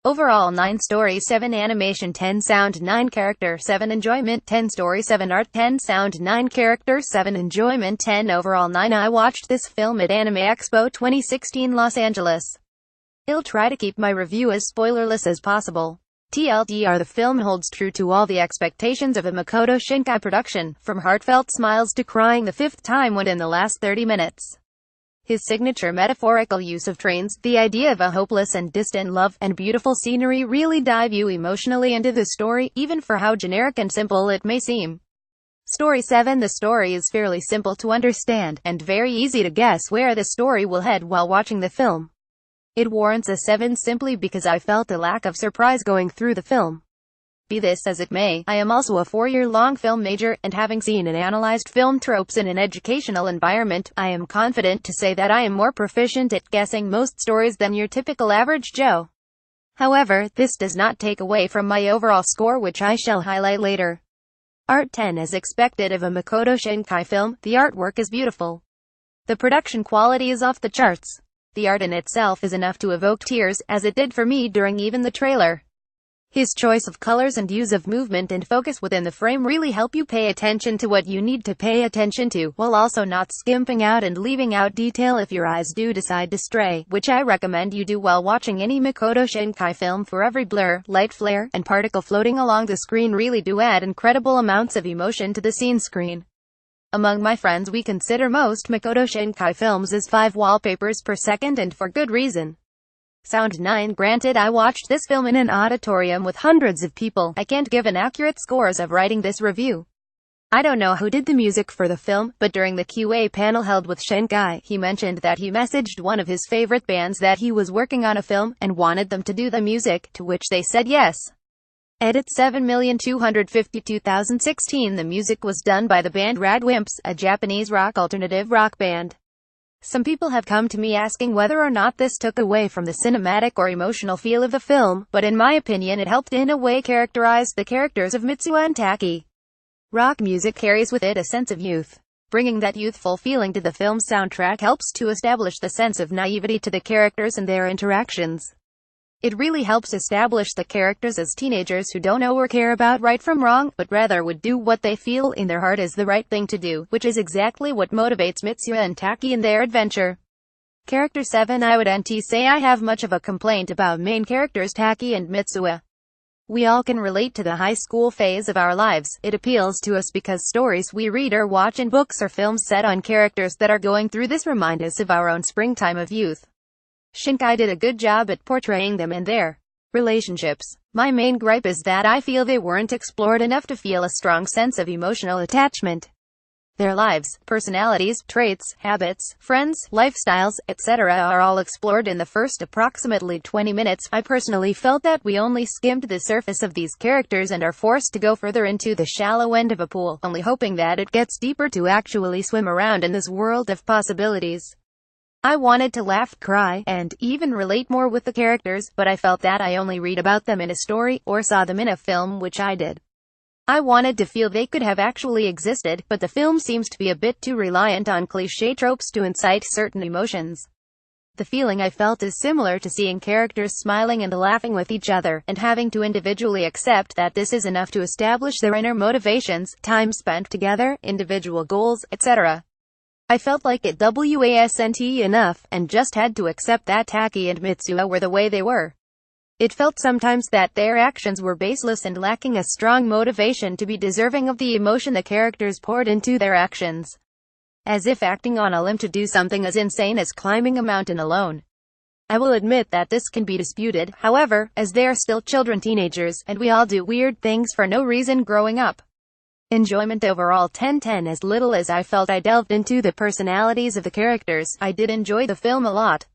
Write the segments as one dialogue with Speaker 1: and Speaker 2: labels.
Speaker 1: Overall 9 story 7 animation 10 sound 9 character 7 enjoyment 10 story 7 art 10 sound 9 character 7 enjoyment 10 overall 9. I watched this film at Anime Expo 2016 Los Angeles. I'll try to keep my review as spoilerless as possible. TLDR: the film holds true to all the expectations of a Makoto Shinkai production, from heartfelt smiles to crying the fifth time within the last 30 minutes. His signature metaphorical use of trains, the idea of a hopeless and distant love, and beautiful scenery really dive you emotionally into the story, even for how generic and simple it may seem. Story 7. The story is fairly simple to understand, and very easy to guess where the story will head while watching the film. It warrants a 7 simply because I felt a lack of surprise going through the film. Be this as it may, I am also a 4-year-long film major, and having seen and analyzed film tropes in an educational environment, I am confident to say that I am more proficient at guessing most stories than your typical average Joe. However, this does not take away from my overall score, which I shall highlight later. Art 10. As expected of a Makoto Shinkai film, the artwork is beautiful. The production quality is off the charts. The art in itself is enough to evoke tears, as it did for me during even the trailer. His choice of colors and use of movement and focus within the frame really help you pay attention to what you need to pay attention to, while also not skimping out and leaving out detail if your eyes do decide to stray, which I recommend you do while watching any Makoto Shinkai film, for every blur, light flare, and particle floating along the screen really do add incredible amounts of emotion to the scene screen. Among my friends we consider most Makoto Shinkai films as 5 wallpapers per second, and for good reason. Sound 9. Granted, I watched this film in an auditorium with hundreds of people. I can't give an accurate score as of writing this review. I don't know who did the music for the film, but during the QA panel held with Shinkai, he mentioned that he messaged one of his favorite bands that he was working on a film, and wanted them to do the music, to which they said yes. Edit 7,252,016. The music was done by the band Radwimps, a Japanese rock alternative rock band. Some people have come to me asking whether or not this took away from the cinematic or emotional feel of the film, but in my opinion it helped in a way characterize the characters of Mitsuha and Taki. Rock music carries with it a sense of youth. Bringing that youthful feeling to the film's soundtrack helps to establish the sense of naivety to the characters and their interactions. It really helps establish the characters as teenagers who don't know or care about right from wrong, but rather would do what they feel in their heart is the right thing to do, which is exactly what motivates Mitsuha and Taki in their adventure. Character 7. I would say I have much of a complaint about main characters Taki and Mitsuha. We all can relate to the high school phase of our lives. It appeals to us because stories we read or watch in books or films set on characters that are going through this remind us of our own springtime of youth. Shinkai did a good job at portraying them and their relationships. My main gripe is that I feel they weren't explored enough to feel a strong sense of emotional attachment. Their lives, personalities, traits, habits, friends, lifestyles, etc. are all explored in the first approximately 20 minutes. I personally felt that we only skimmed the surface of these characters and are forced to go further into the shallow end of a pool, only hoping that it gets deeper to actually swim around in this world of possibilities. I wanted to laugh, cry, and even relate more with the characters, but I felt that I only read about them in a story, or saw them in a film, which I did. I wanted to feel they could have actually existed, but the film seems to be a bit too reliant on cliché tropes to incite certain emotions. The feeling I felt is similar to seeing characters smiling and laughing with each other, and having to individually accept that this is enough to establish their inner motivations, time spent together, individual goals, etc. I felt like it wasn't enough, and just had to accept that Taki and Mitsuha were the way they were. It felt sometimes that their actions were baseless and lacking a strong motivation to be deserving of the emotion the characters poured into their actions. As if acting on a limb to do something as insane as climbing a mountain alone. I will admit that this can be disputed, however, as they are still children, teenagers, and we all do weird things for no reason growing up. Enjoyment overall 10/10. As little as I felt I delved into the personalities of the characters, I did enjoy the film a lot.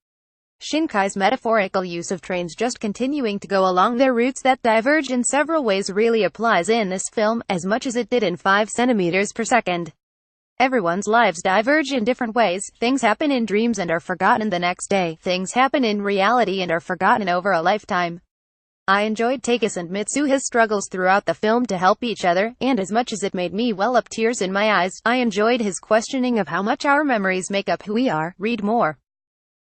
Speaker 1: Shinkai's metaphorical use of trains just continuing to go along their routes that diverge in several ways really applies in this film, as much as it did in 5 centimeters per second. Everyone's lives diverge in different ways. Things happen in dreams and are forgotten the next day. Things happen in reality and are forgotten over a lifetime. I enjoyed Take's and Mitsuha's struggles throughout the film to help each other, and as much as it made me well up tears in my eyes, I enjoyed his questioning of how much our memories make up who we are. Read more.